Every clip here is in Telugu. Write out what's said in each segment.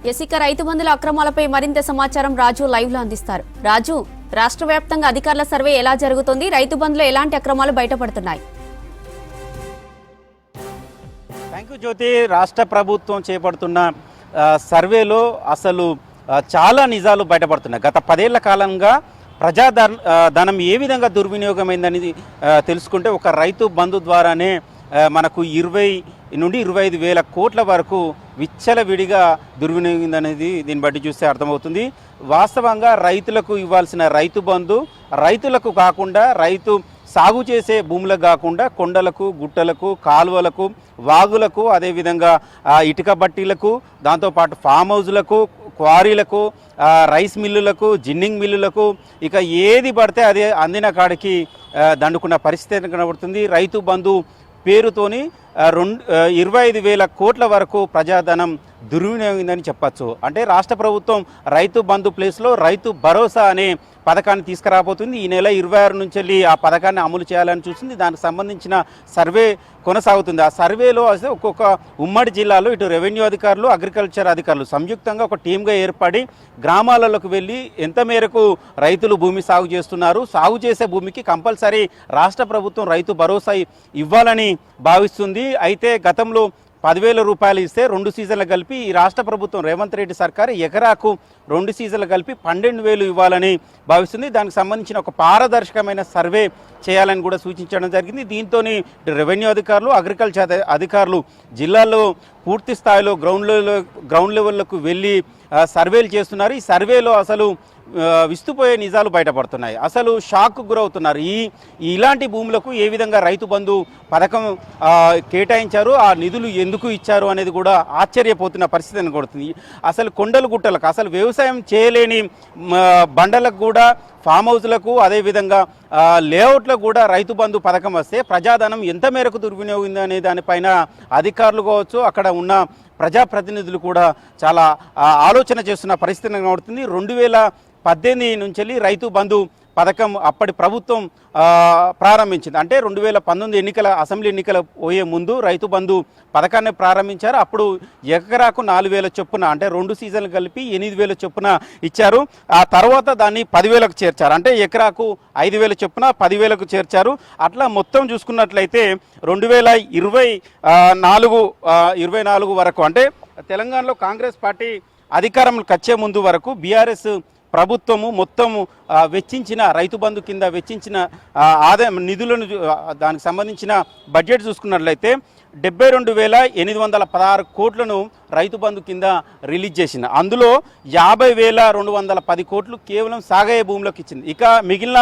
ఇక రైతు బంధుల అక్రమాలపై మరింత సమాచారం రాజు లైవ్ లో అందిస్తారు. రాజు, రాష్ట్ర వ్యాప్తంగా అధికారుల సర్వే ఎలా జరుగుతుంది? రైతు బంధులో ఎలాంటి అక్రమాలు బయటపడుతున్నాయి? థ్యాంక్ యూ జ్యోతి. రాష్ట్ర ప్రభుత్వం చేపడుతున్న సర్వేలో అసలు చాలా నిజాలు బయటపడుతున్నాయి. గత 10 ఏళ్ల కాలంగా ప్రజాధనం ఏ విధంగా దుర్వినియోగమైందని తెలుసుకుంటే ఒక రైతు బంధు ద్వారానే మనకు 20 నుండి 25 వేల కోట్ల వరకు విచ్చలవిడిగా దుర్వినియోగం అనేది దీన్ని బట్టి చూస్తే అర్థమవుతుంది. వాస్తవంగా రైతులకు ఇవ్వాల్సిన రైతు బంధు రైతులకు కాకుండా రైతు సాగు చేసే భూములకు కాకుండా కొండలకు, గుట్టలకు, కాలువలకు, వాగులకు, అదేవిధంగా ఇటుక బట్టీలకు, దాంతోపాటు ఫామ్ హౌజ్లకు, క్వారీలకు, రైస్ మిల్లులకు, జిన్నింగ్ మిల్లులకు, ఇక ఏది పడితే అదే అందిన కాడికి దండుకున్న పరిస్థితి కనబడుతుంది. రైతు బంధు పేరుతోని 25 వేల కోట్ల వరకు ప్రజాధనం దుర్వినియోగమైందని చెప్పచ్చు. అంటే రాష్ట్ర ప్రభుత్వం రైతు బంధు ప్లేస్లో రైతు భరోసా అనే పథకాన్ని తీసుకురాబోతుంది. ఈ నెల 26 నుంచి వెళ్ళి ఆ పథకాన్ని అమలు చేయాలని చూస్తుంది. దానికి సంబంధించిన సర్వే కొనసాగుతుంది. ఆ సర్వేలో ఒక్కొక్క ఉమ్మడి జిల్లాలో ఇటు రెవెన్యూ అధికారులు, అగ్రికల్చర్ అధికారులు సంయుక్తంగా ఒక టీమ్గా ఏర్పడి గ్రామాలలోకి వెళ్ళి ఎంత మేరకు రైతులు భూమి సాగు చేస్తున్నారు, సాగు చేసే భూమికి కంపల్సరీ రాష్ట్ర ప్రభుత్వం రైతు భరోసా ఇవ్వాలని భావిస్తుంది. అయితే గతంలో 10,000 రూపాయలు ఇస్తే 2 సీజన్లు కలిపి ఈ రాష్ట్ర ప్రభుత్వం రేవంత్ రెడ్డి సర్కారు ఎకరాకు 2 సీజన్లు కలిపి 12,000 ఇవ్వాలని భావిస్తుంది. దానికి సంబంధించిన ఒక పారదర్శకమైన సర్వే చేయాలని కూడా సూచించడం జరిగింది. దీంతో రెవెన్యూ అధికారులు, అగ్రికల్చర్ అధికారులు జిల్లాల్లో పూర్తి స్థాయిలో గ్రౌండ్ లెవెల్లోకి వెళ్ళి సర్వేలు చేస్తున్నారు. ఈ సర్వేలో అసలు విస్తుపోయే నిజాలు బయటపడుతున్నాయి. అసలు షాక్కు గురవుతున్నారు. ఇలాంటి భూములకు ఏ విధంగా రైతు బంధు పథకం కేటాయించారు, ఆ నిధులు ఎందుకు ఇచ్చారు అనేది కూడా ఆశ్చర్యపోతున్న పరిస్థితి కనబడుతుంది. అసలు కొండలు గుట్టలకు, అసలు వ్యవసాయం చేయలేని బండలకు కూడా, ఫామ్ హౌస్లకు, అదేవిధంగా లేఅవుట్లకు కూడా రైతు బంధు పథకం వస్తే ప్రజాధనం ఎంత మేరకు దుర్వినియోగం అనే దానిపైన అధికారులు కావచ్చు, అక్కడ ఉన్న ప్రజాప్రతినిధులు కూడా చాలా ఆలోచన చేస్తున్న పరిస్థితి కనబడుతుంది. 2018 నుంచి రైతు బంధు పథకం అప్పటి ప్రభుత్వం ప్రారంభించింది. అంటే 2019 అసెంబ్లీ ఎన్నికలు పోయే ముందు రైతు బంధు పథకాన్ని ప్రారంభించారు. అప్పుడు ఎకరాకు 4,000 చొప్పున, అంటే 2 సీజన్లు కలిపి 8,000 చొప్పున ఇచ్చారు. ఆ తర్వాత దాన్ని 10,000కు చేర్చారు. అంటే ఎకరాకు 5,000 చొప్పున 10,000కు చేర్చారు. అట్లా మొత్తం చూసుకున్నట్లయితే 2024 వరకు, అంటే తెలంగాణలో కాంగ్రెస్ పార్టీ అధికారంలోకి వచ్చే ముందు వరకు బీఆర్ఎస్ ప్రభుత్వము మొత్తము వెచ్చించిన రైతు బంధు కింద వెచ్చించిన ఆదాయం నిధులను, దానికి సంబంధించిన బడ్జెట్ చూసుకున్నట్లయితే 72,816 కోట్లను రైతు బంధు కింద రిలీజ్ చేసింది. అందులో 50,210 కోట్లు కేవలం సాగయ్యే భూములకు ఇచ్చింది. ఇక మిగిలిన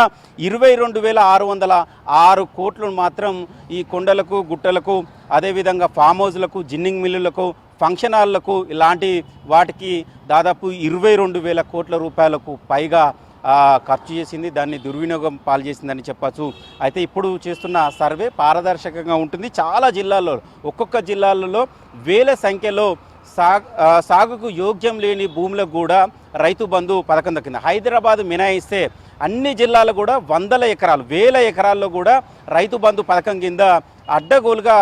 22,606 కోట్లను మాత్రం ఈ కొండలకు, గుట్టలకు, అదేవిధంగా ఫామ్ హౌజ్లకు, జిన్నింగ్ మిల్లులకు, ఫంక్షన్ హాల్లకు, ఇలాంటి వాటికి దాదాపు 22,000 కోట్ల రూపాయలకు పైగా ఖర్చు చేసింది. దాన్ని దుర్వినియోగం పాలు చేసిందని చెప్పచ్చు. అయితే ఇప్పుడు చేస్తున్న సర్వే పారదర్శకంగా ఉంటుంది. చాలా జిల్లాల్లో, ఒక్కొక్క జిల్లాలలో వేల సంఖ్యలో సాగుకు యోగ్యం లేని భూములకు కూడా రైతు బంధు పథకం దక్కింది. హైదరాబాద్ మినహాయిస్తే అన్ని జిల్లాలు కూడా 100 ఎకరాలు, 1000 ఎకరాల్లో కూడా రైతు బంధు పథకం కింద అడ్డగోలుగా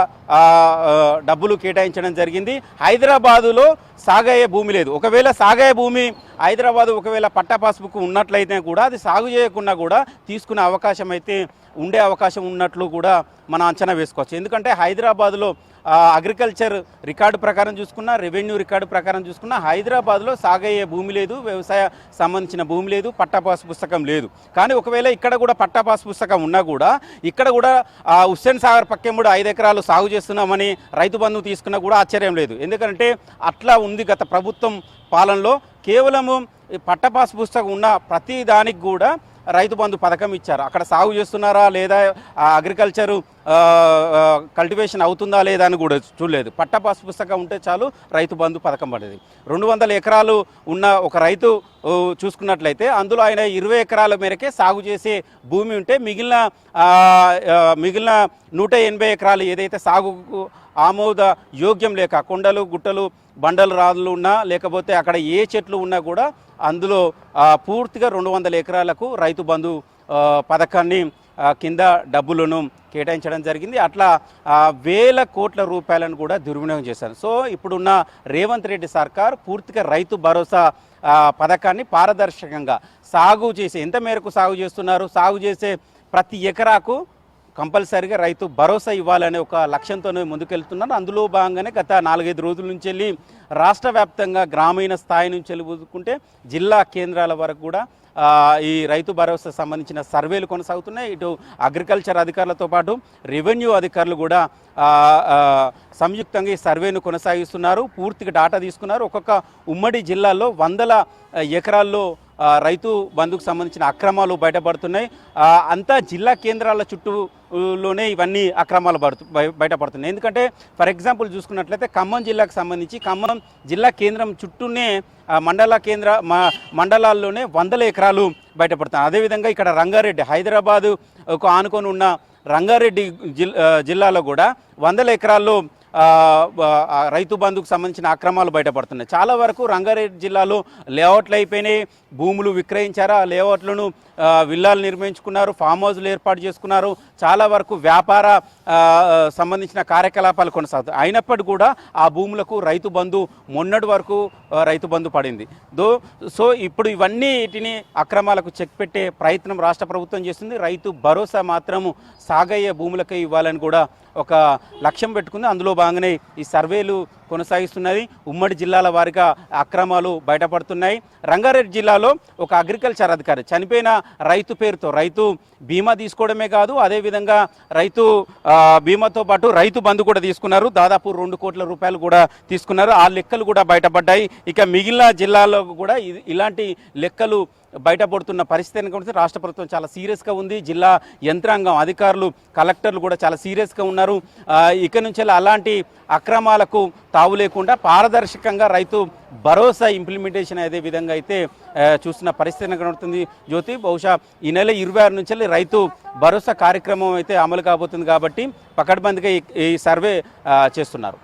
డబ్బులు కేటాయించడం జరిగింది. హైదరాబాదులో సాగయ్యే భూమి లేదు. ఒకవేళ సాగయ్యే భూమి హైదరాబాదు ఒకవేళ పట్టా పాస్బుక్ ఉన్నట్లయితే కూడా అది సాగు చేయకుండా కూడా తీసుకునే అవకాశం అయితే ఉండే అవకాశం ఉన్నట్లు కూడా మనం అంచనా వేసుకోవచ్చు. ఎందుకంటే హైదరాబాదులో అగ్రికల్చర్ రికార్డు ప్రకారం చూసుకున్నా, రెవెన్యూ రికార్డు ప్రకారం చూసుకున్నా హైదరాబాద్లో సాగయ్యే భూమి లేదు, వ్యవసాయ సంబంధించిన భూమి లేదు, పట్టాపాస్ పుస్తకం లేదు. కానీ ఒకవేళ ఇక్కడ కూడా పట్టాపాస్ పుస్తకం ఉన్నా కూడా ఇక్కడ కూడా హుస్సేన్ సాగర్ పక్కెంబడి 5 ఎకరాలు సాగు చేస్తున్నామని రైతు బంధు తీసుకున్నా కూడా ఆశ్చర్యం లేదు. ఎందుకంటే అట్లా ఉంది గత ప్రభుత్వం పాలనలో. కేవలము పట్టపాస్ పుస్తకం ఉన్న ప్రతి దానికి కూడా రైతు బంధు పథకం ఇచ్చారు. అక్కడ సాగు చేస్తున్నారా లేదా, అగ్రికల్చరు కల్టివేషన్ అవుతుందా లేదా అని కూడా చూడలేదు. పట్టపాస్ పుస్తకం ఉంటే చాలు రైతు బంధు పథకం పడేది. 200 ఎకరాలు ఉన్న ఒక రైతు చూసుకున్నట్లయితే అందులో ఆయన 20 ఎకరాల మేరకే సాగు చేసే భూమి ఉంటే మిగిలిన 180 ఎకరాలు ఏదైతే సాగుకు ఆమోద యోగ్యం లేక కొండలు, గుట్టలు, బండలు, రాళ్ళు ఉన్నా, లేకపోతే అక్కడ ఏ చెట్లు ఉన్నా కూడా అందులో పూర్తిగా 200 ఎకరాలకు రైతు బంధు పథకాన్ని కింద డబ్బులను కేటాయించడం జరిగింది. అట్లా వేల కోట్ల రూపాయలను కూడా దుర్వినియోగం చేశారు. సో ఇప్పుడున్న రేవంత్ రెడ్డి సర్కార్ పూర్తిగా రైతు భరోసా పథకాన్ని పారదర్శకంగా సాగు చేసి ఎంత మేరకు సాగు చేస్తున్నారు, సాగు చేసే ప్రతి ఎకరాకు కంపల్సరీగా రైతు భరోసా ఇవ్వాలనే ఒక లక్ష్యంతోనే ముందుకెళ్తున్నారు. అందులో భాగంగానే గత 4-5 రోజుల నుంచి వెళ్ళి రాష్ట్ర వ్యాప్తంగా గ్రామీణ స్థాయి నుంచి వెళ్ళి చూసుకుంటే జిల్లా కేంద్రాల వరకు కూడా ఈ రైతు భరోసా సంబంధించిన సర్వేలు కొనసాగుతున్నాయి. ఇటు అగ్రికల్చర్ అధికారులతో పాటు రెవెన్యూ అధికారులు కూడా సంయుక్తంగా ఈ సర్వేను కొనసాగిస్తున్నారు. పూర్తిగా డాటా తీసుకున్నారు. ఒక్కొక్క ఉమ్మడి జిల్లాల్లో వందల ఎకరాల్లో రైతు బంధుకు సంబంధించిన అక్రమాలు బయటపడుతున్నాయి. అంతా జిల్లా కేంద్రాల చుట్టూలోనే ఇవన్నీ అక్రమాలు బయటపడుతున్నాయి. ఎందుకంటే ఫర్ ఎగ్జాంపుల్ చూసుకున్నట్లయితే ఖమ్మం జిల్లాకు సంబంధించి ఖమ్మం జిల్లా కేంద్రం చుట్టూనే మండలాల్లోనే వందల ఎకరాలు బయటపడుతున్నాయి. అదేవిధంగా ఇక్కడ రంగారెడ్డి హైదరాబాదు ఒక ఆనుకొని ఉన్న రంగారెడ్డి జిల్లాలో కూడా వందల ఎకరాల్లో రైతు బంధుకు సంబంధించిన అక్రమాలు బయటపడుతున్నాయి. చాలా వరకు రంగారెడ్డి జిల్లాలో లేఅవుట్లు అయిపోయినాయి, భూములు విక్రయించారు, ఆ లేఅవుట్లను విల్లాలు నిర్మించుకున్నారు, ఫామ్ హౌస్లు ఏర్పాటు చేసుకున్నారు. చాలా వరకు వ్యాపార సంబంధించిన కార్యకలాపాలు కొనసాగుతాయి. అయినప్పటికీ కూడా ఆ భూములకు రైతు బంధు మొన్నటి వరకు రైతు బంధు పడింది. సో ఇప్పుడు ఇవన్నిటిని అక్రమాలకు చెక్ పెట్టే ప్రయత్నం రాష్ట్ర ప్రభుత్వం చేస్తుంది. రైతు భరోసా మాత్రము సాగయ్యే భూములకే ఇవ్వాలని కూడా ఒక లక్ష్యం పెట్టుకుంది. అందులో భాగంగానే ఈ సర్వేలు కొనసాగిస్తున్నది. ఉమ్మడి జిల్లాల వారిగా అక్రమాలు బయటపడుతున్నాయి. రంగారెడ్డి జిల్లాలో ఒక అగ్రికల్చర్ అధికారి చనిపోయిన రైతు పేరుతో రైతు బీమా తీసుకోవడమే కాదు, అదేవిధంగా రైతు బీమాతో పాటు రైతు బంధు కూడా తీసుకున్నారు. దాదాపు 2 కోట్ల రూపాయలు కూడా తీసుకున్నారు. ఆ లెక్కలు కూడా బయటపడ్డాయి. ఇక మిగిలిన జిల్లాల్లో కూడా ఇలాంటి లెక్కలు బయటపడుతున్న పరిస్థితిని కూడా రాష్ట్ర ప్రభుత్వం చాలా సీరియస్గా ఉంది. జిల్లా యంత్రాంగం, అధికారులు, కలెక్టర్లు కూడా చాలా సీరియస్గా ఉన్నారు. ఇక నుంచి అలాంటి అక్రమాలకు తావు లేకుండా పారదర్శకంగా రైతు భరోసా ఇంప్లిమెంటేషన్ అదే విధంగా అయితే చూస్తున్న పరిస్థితిని కనబడుతుంది. జ్యోతి, బహుశా ఈ నెల 26 నుంచి రైతు భరోసా కార్యక్రమం అయితే అమలు కాబోతుంది కాబట్టి పకడ్బందీగా ఈ సర్వే చేస్తున్నారు.